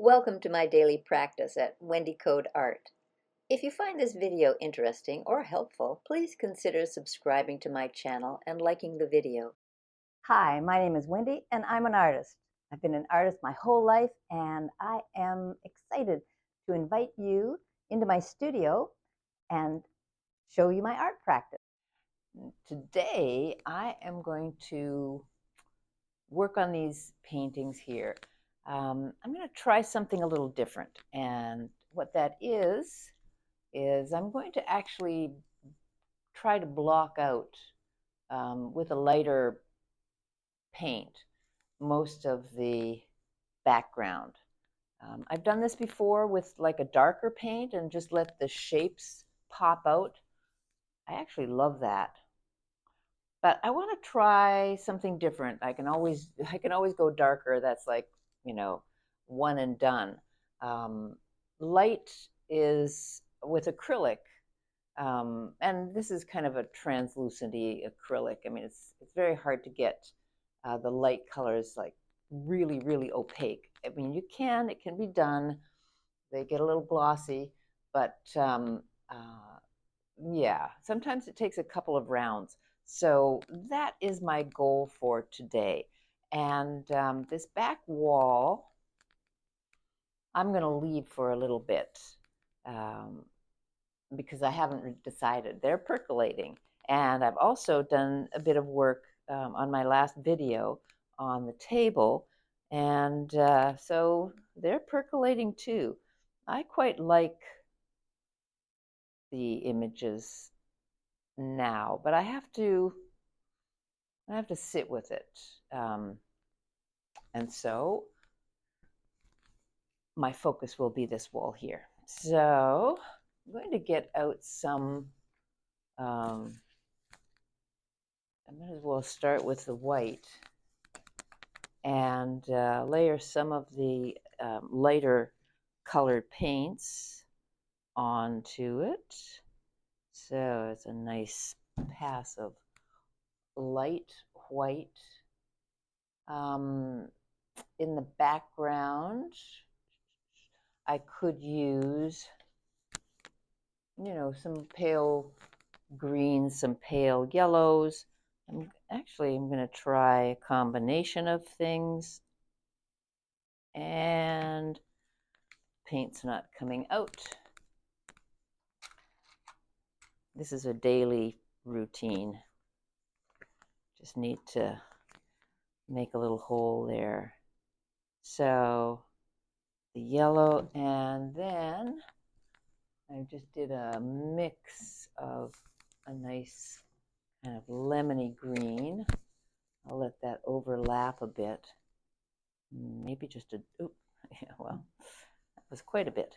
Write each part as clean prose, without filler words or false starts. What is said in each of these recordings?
Welcome to my daily practice at Wendy Coad Art. If you find this video interesting or helpful, please consider subscribing to my channel and liking the video. Hi, my name is Wendy and I'm an artist. I've been an artist my whole life and I am excited to invite you into my studio and show you my art practice. Today I am going to work on these paintings here. I'm going to try something a little different, and what that is I'm going to actually try to block out with a lighter paint most of the background. I've done this before with like a darker paint and just let the shapes pop out. I actually love that. But I want to try something different. I can always go darker. That's like, one and done. Light is with acrylic, and this is kind of a translucenty acrylic. I mean, it's very hard to get the light colors like really, really opaque. I mean, it can be done. They get a little glossy, but yeah, sometimes it takes a couple of rounds. So that is my goal for today. And this back wall, I'm going to leave for a little bit because I haven't decided. They're percolating. And I've also done a bit of work on my last video on the table. And so they're percolating too. I quite like the images now, but I have to sit with it. And so my focus will be this wall here. So I'm going to get out some, I might as well start with the white and layer some of the lighter colored paints onto it. So it's a nice pass of light white. In the background, I could use, some pale greens, some pale yellows. I'm going to try a combination of things, and paint's not coming out. This is a daily routine. Just need to make a little hole there. So the yellow, and then I just did a mix of a nice kind of lemony green. I'll let that overlap a bit. Maybe just a, yeah, well, that was quite a bit.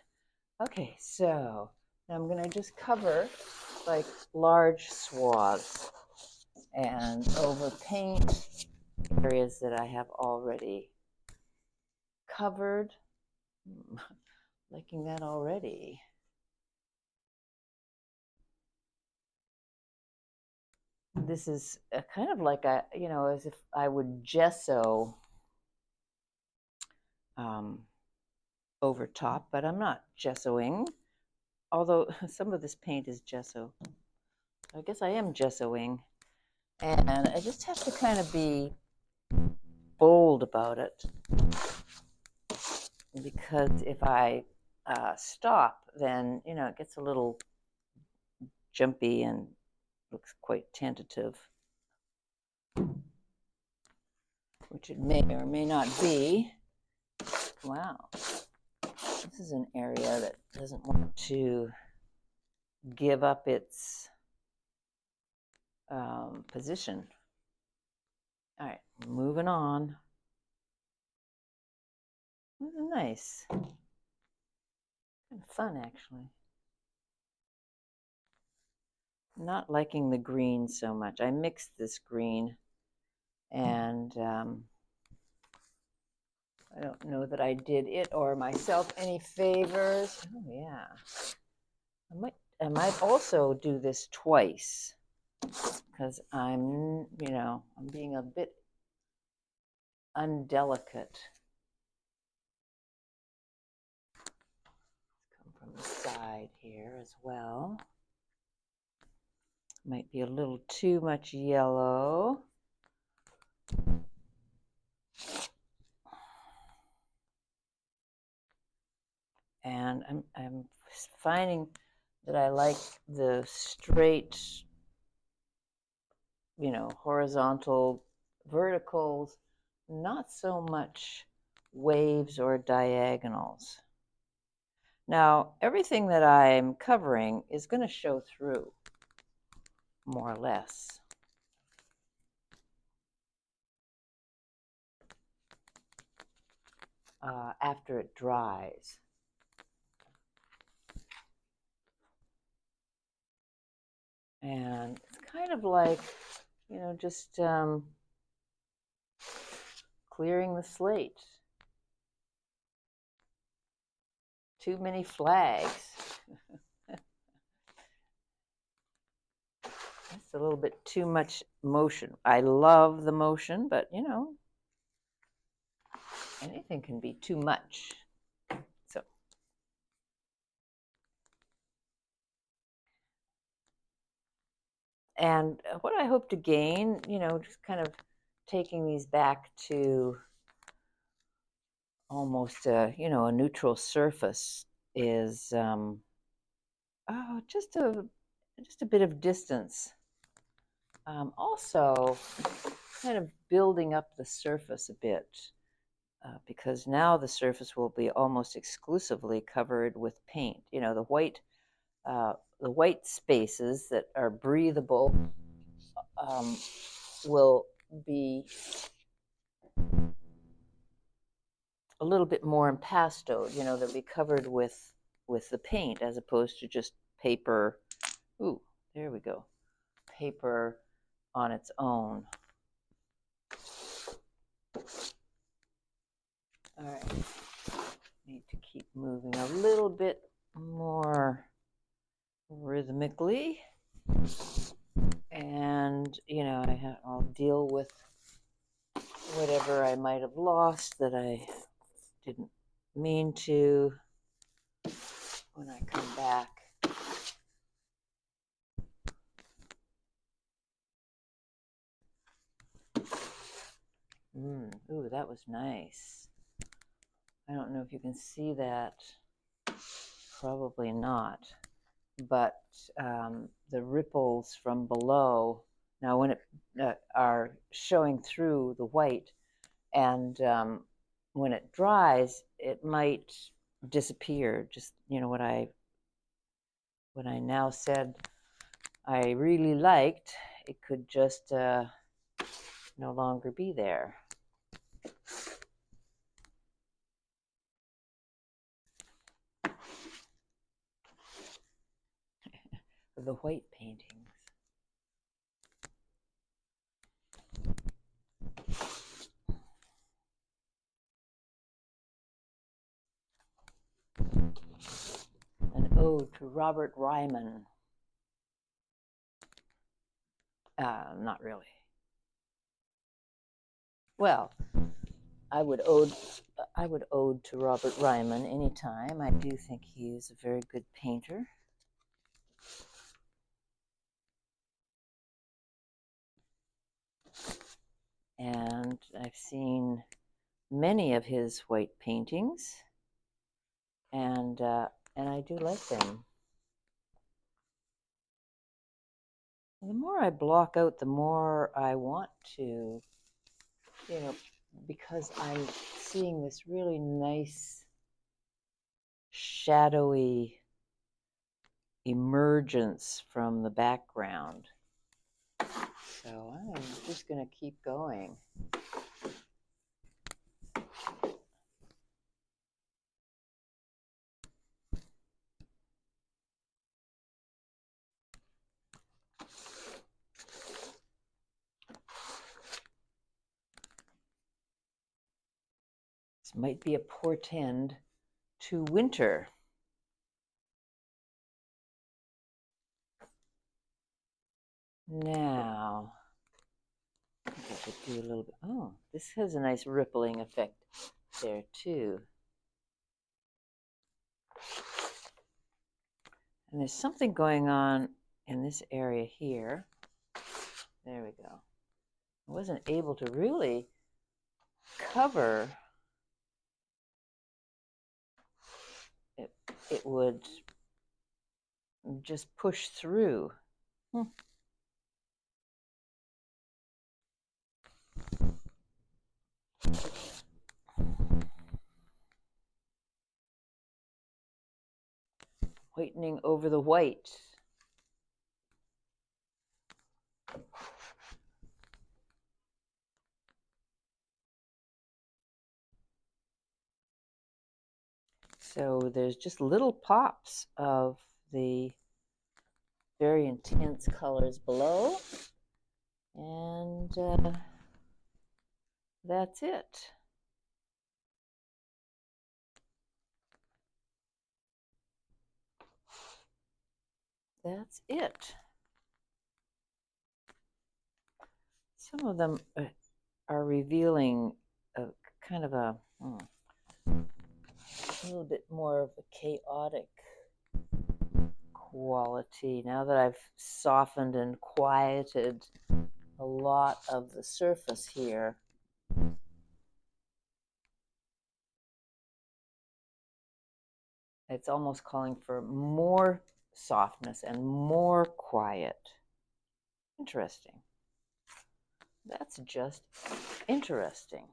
Okay, so now I'm going to just cover like large swaths and overpaint areas that I have already covered. Liking that already. This is a kind of like a, as if I would gesso over top, but I'm not gessoing, although some of this paint is gesso. I guess I am gessoing, and I just have to kind of be bold about it, because if I stop, then, it gets a little jumpy and looks quite tentative, which it may or may not be. Wow, this is an area that doesn't want to give up its position. All right, moving on. This is nice. Kind of fun, actually. Not liking the green so much. I mixed this green, and I don't know that I did it or myself any favors. Oh yeah, I might also do this twice, because I'm being a bit undelicate. the side here as well. Might be a little too much yellow. And I'm finding that I like the straight, horizontal, verticals, not so much waves or diagonals. Now, everything that I'm covering is going to show through, more or less. After it dries. And it's kind of like, just clearing the slate. Too many flags. That's a little bit too much motion. I love the motion, but anything can be too much. So, and what I hope to gain, just kind of taking these back to almost a neutral surface is just a bit of distance. Also, kind of building up the surface a bit, because now the surface will be almost exclusively covered with paint. The white spaces that are breathable will be a little bit more impastoed. They'll be covered with the paint as opposed to just paper. Ooh, there we go. Paper on its own. All right. Need to keep moving a little bit more rhythmically. And, I'll deal with whatever I might have lost that I didn't mean to when I come back. Ooh, that was nice. I don't know if you can see that. Probably not. But the ripples from below, now when it are showing through the white, and when it dries, it might disappear. Just what I now said I really liked, it could just no longer be there. The white paintings. An ode to Robert Ryman. Not really. Well, I would ode to Robert Ryman anytime. I do think he is a very good painter. And I've seen many of his white paintings, and I do like them. The more I block out, the more I want to, because I'm seeing this really nice, shadowy emergence from the background. So I'm just going to keep going. This might be a portend to winter. Now, I think I could do a little bit. Oh, this has a nice rippling effect there too. And there's something going on in this area here. There we go. I wasn't able to really cover it. It would just push through. Whitening over the white. So there's just little pops of the very intense colors below, and that's it. That's it. Some of them are revealing a kind of a little bit more of a chaotic quality now that I've softened and quieted a lot of the surface here. It's almost calling for more softness and more quiet. Interesting. That's just interesting.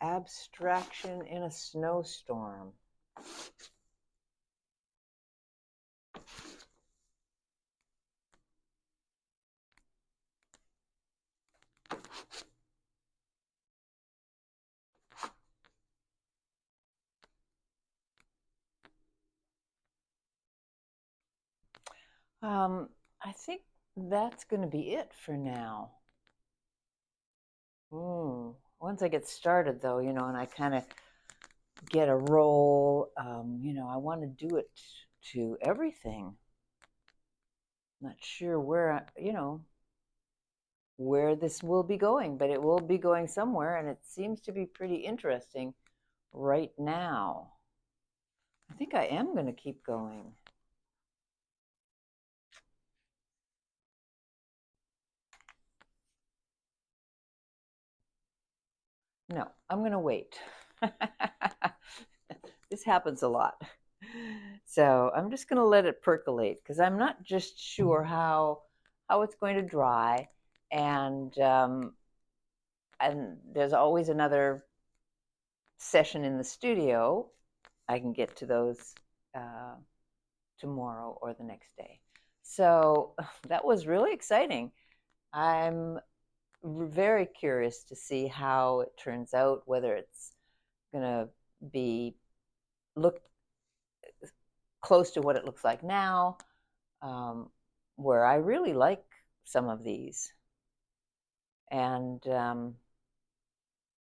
Abstraction in a snowstorm. I think that's going to be it for now. Once I get started, though, and I kind of get a roll, I want to do it to everything. Not sure where, where this will be going, but it will be going somewhere, and it seems to be pretty interesting right now. I think I am going to keep going. No, I'm going to wait. This happens a lot. So I'm just going to let it percolate because I'm not just sure how it's going to dry, and there's always another session in the studio. I can get to those tomorrow or the next day. So that was really exciting. I'm very curious to see how it turns out, whether it's going to be look close to what it looks like now, where I really like some of these. And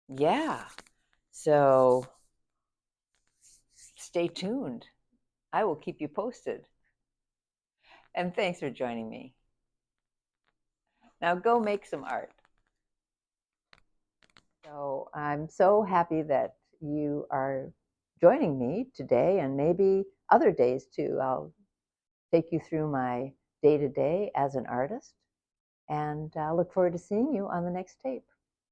yeah, so stay tuned. I will keep you posted. And thanks for joining me. Now go make some art. So I'm so happy that you are joining me today, and maybe other days too. I'll take you through my day-to-day as an artist, and I look forward to seeing you on the next tape.